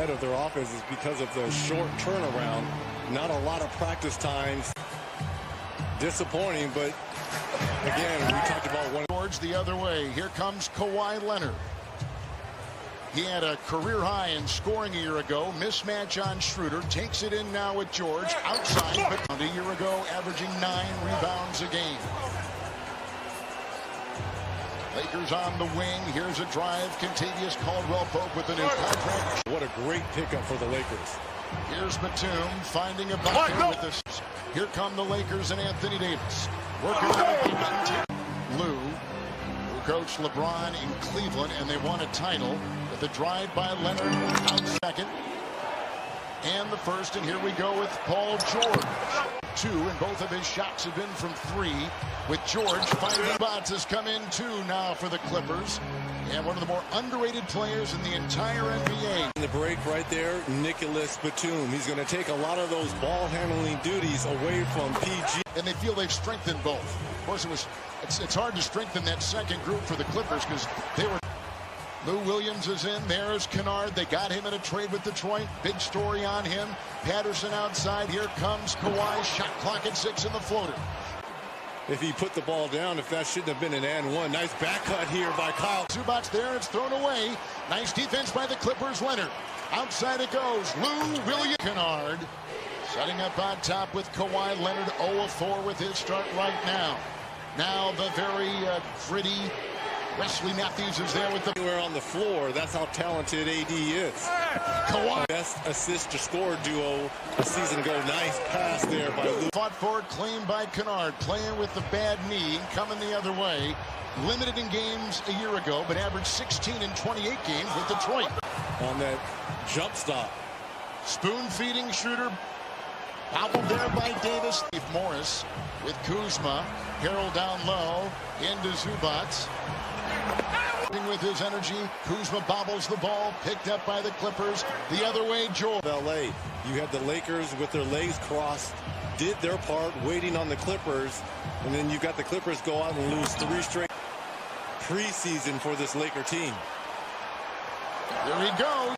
ahead of their offense is because of the short turnaround. Not a lot of practice times. Disappointing, but again, we talked about one. George the other way. Here comes Kawhi Leonard. He had a career high in scoring a year ago. Mismatch on Schroeder. Takes it in now with George. Outside, but a year ago, averaging 9 rebounds a game. Lakers on the wing. Here's a drive. Kentavious Caldwell-Pope with a new contract. What a great pickup for the Lakers. Here's Batum finding a bucket with this. Here come the Lakers and Anthony Davis. Working on it. Lou, who coached LeBron in Cleveland, and they won a title with a drive by Leonard out second. And the first, and here we go with Paul George. 2, and both of his shots have been from 3. With George finding spots has come in 2 now for the Clippers. And one of the more underrated players in the entire NBA. In the break right there, Nicholas Batum. He's going to take a lot of those ball handling duties away from PG. And they feel they've strengthened both. Of course, it's hard to strengthen that second group for the Clippers because they were. Lou Williams is in. There's Kennard. They got him in a trade with Detroit. Big story on him. Patterson outside. Here comes Kawhi. Shot clock at 6 in the floater. If he put the ball down, if that shouldn't have been an and one. Nice back cut here by Kyle. Zubac there. It's thrown away. Nice defense by the Clippers. Leonard. Outside it goes. Lou Williams. Kennard setting up on top with Kawhi Leonard. 0 of 4 with his start right now. Now the very gritty Wesley Matthews is there with the. Anywhere on the floor. That's how talented AD is. Kawhi. Best assist to score duo a season ago. Nice pass there by Lou. Fought for it, claimed by Kennard. Playing with the bad knee, coming the other way. Limited in games a year ago, but averaged 16 in 28 games with Detroit. On that jump stop. Spoon feeding Schroeder. Hobbled there by Davis. Steve Morris with Kuzma. Harrell down low. Into Zubac. With his energy, Kuzma bobbles the ball, picked up by the Clippers. The other way, George. LA, you had the Lakers with their legs crossed, did their part, waiting on the Clippers, and then you got the Clippers go out and lose 3 straight preseason for this Laker team. There he goes.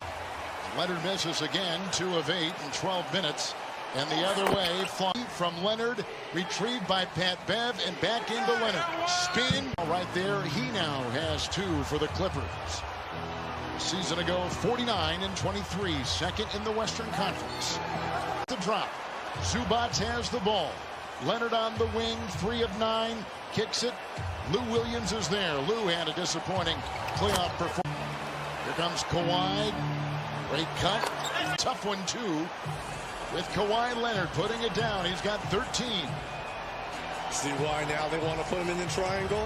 Leonard misses again, 2 of 8 in 12 minutes. And the other way, from Leonard, retrieved by Pat Bev, and back into Leonard. Spin right there. He now has 2 for the Clippers. Season ago, 49 and 23, second in the Western Conference. The drop. Zubac has the ball. Leonard on the wing, 3 of 9, kicks it. Lou Williams is there. Lou had a disappointing playoff performance. Here comes Kawhi. Great cut. Tough one, too. With Kawhi Leonard putting it down. He's got 13. See why now they want to put him in the triangle?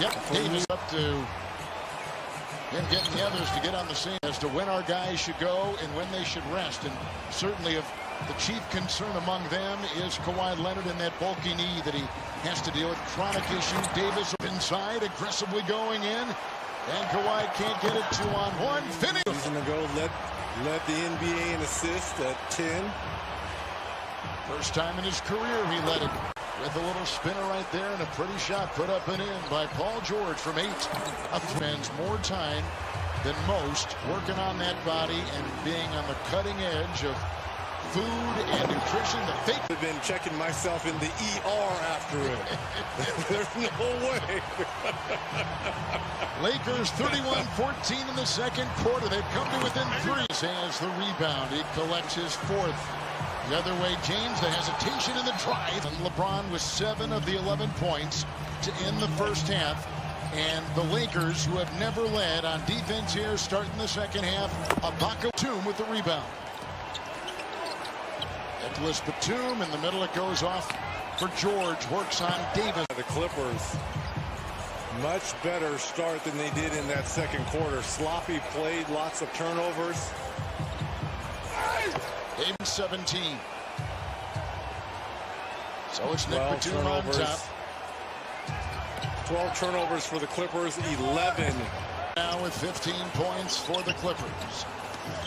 Yep, Davis up to him getting the others to get on the same as to when our guys should go and when they should rest. And certainly if the chief concern among them is Kawhi Leonard and that bulky knee that he has to deal with. Chronic issue. Davis inside, aggressively going in. And Kawhi can't get it 2-on-1. Finish. Season ago led the NBA in assists at 10. First time in his career he led it. With a little spinner right there and a pretty shot put up and in by Paul George from 8. Spends more time than most working on that body and being on the cutting edge of food and nutrition. I've been checking myself in the ER after it. There's no way. Lakers 31-14 in the second quarter. They've come to within 3. Has the rebound. He collects his 4th. The other way, James, the hesitation in the drive. And LeBron with 7 of the 11 points to end the first half. And the Lakers, who have never led on defense here, starting the second half. Ibaka Batum with the rebound. Nicholas Batum in the middle. It goes off for George. Works on Davis. The Clippers, much better start than they did in that second quarter. Sloppy played, lots of turnovers. Davis 17. So it's Nick Batum on top. 12 turnovers for the Clippers, 11. Now with 15 points for the Clippers.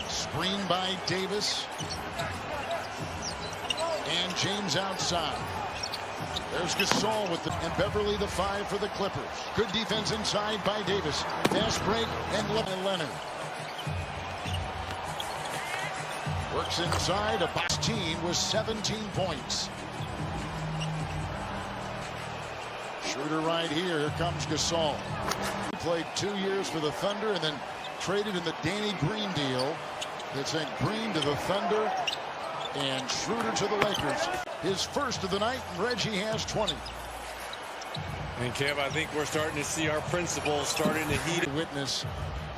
Screen by Davis. And James outside. There's Gasol with and Beverly the 5 for the Clippers. Good defense inside by Davis. Fast break and Leonard. Works inside. A box team with 17 points. Schroeder right here. Here comes Gasol. He played 2 years for the Thunder and then traded in the Danny Green deal. That sent Green to the Thunder and Schroeder to the Lakers. His first of the night, and Reggie has 20. And Kev, I think we're starting to see our principles starting to heat. Witness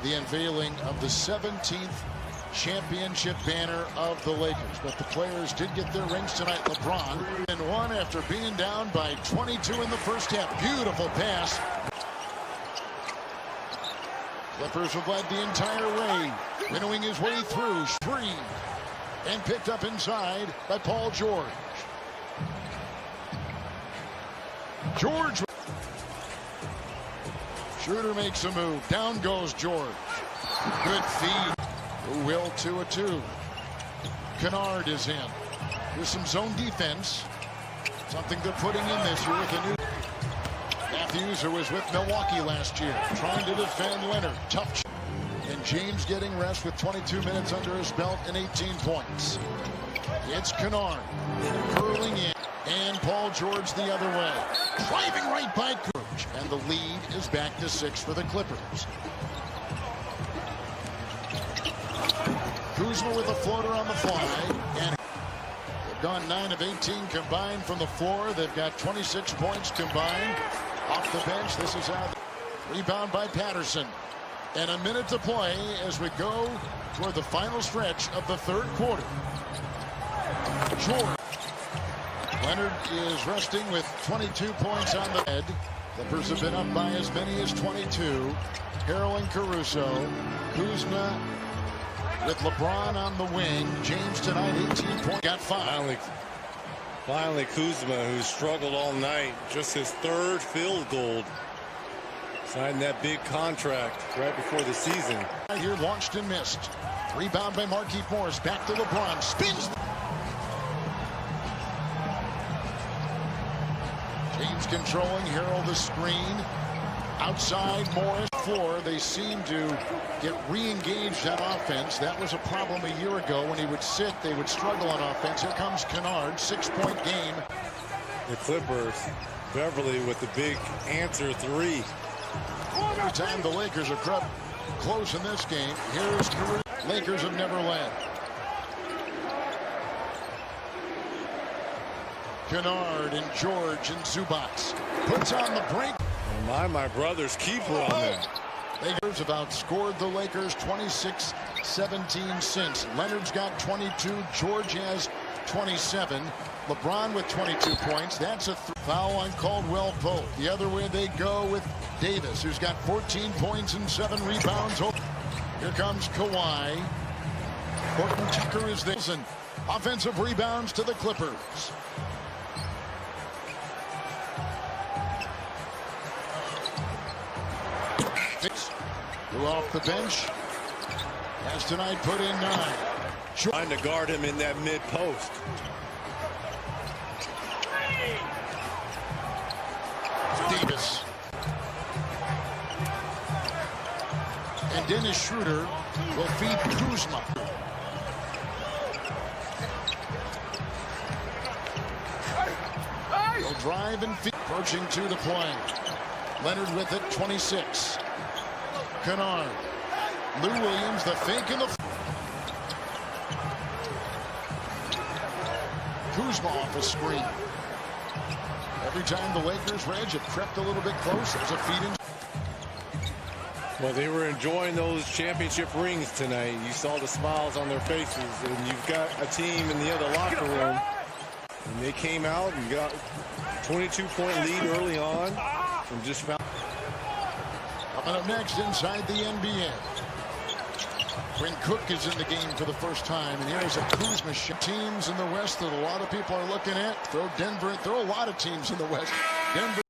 the unveiling of the 17th championship banner of the Lakers. But the players did get their rings tonight. LeBron and one after being down by 22 in the first half. Beautiful pass. Clippers have led the entire way, winnowing his way through. Three. And picked up inside by Paul George. George. Schroeder makes a move. Down goes George. Good feed. Will to a 2. Kennard is in. There's some zone defense. Something they're putting in this year with a new Matthews, who was with Milwaukee last year, trying to defend Leonard. Tough. And James getting rest with 22 minutes under his belt and 18 points. It's Kennard curling in, and Paul George the other way, driving right by Coach, and the lead is back to 6 for the Clippers. Kuzma with a floater on the fly, and they've gone 9 of 18 combined from the floor. They've got 26 points combined off the bench. This is how. Rebound by Patterson. And a minute to play as we go toward the final stretch of the third quarter. George. Leonard is resting with 22 points on the head. Clippers have been up by as many as 22. Harrell and Caruso. Kuzma with LeBron on the wing. James tonight 18 points. Got 5. Finally Kuzma, who struggled all night. Just his 3rd field goal. Signed that big contract right before the season. Right here, launched and missed. Rebound by Markieff Morris. Back to LeBron. Spins. James controlling. Harrell the screen. Outside Morris. Floor. They seem to get re-engaged on offense. That was a problem a year ago. When he would sit, they would struggle on offense. Here comes Kennard. 6-point game. The Clippers. Beverly with the big answer 3. Every time the Lakers are close in this game, here's Caruso. Lakers have never led. Kennard and George and Zubac puts on the break. And my brother's keeper on that. Lakers have outscored the Lakers 26-17 since. Leonard's got 22. George has 27. LeBron with 22 points. That's a foul on Caldwell Pope. The other way they go with Davis, who's got 14 points and 7 rebounds. Here comes Kawhi. Horton Tucker is this, and offensive rebounds to the Clippers. Who off the bench has tonight put in 9. Trying to guard him in that mid post. Davis. And Dennis Schroeder will feed Kuzma. He'll drive and feed. Approaching to the play. Leonard with it, 26. Kennard. Lou Williams, the fake in the. Kuzma off a screen. Every time the Lakers, Reg, have crept a little bit close, there's a feed in. Well, they were enjoying those championship rings tonight. You saw the smiles on their faces, and you've got a team in the other locker room. And they came out and got a 22-point lead early on and just found. Coming up next inside the NBA. When Cook is in the game for the first time, and here's a Kuzma shot. Teams in the West that a lot of people are looking at. Throw Denver, throw a lot of teams in the West. Denver.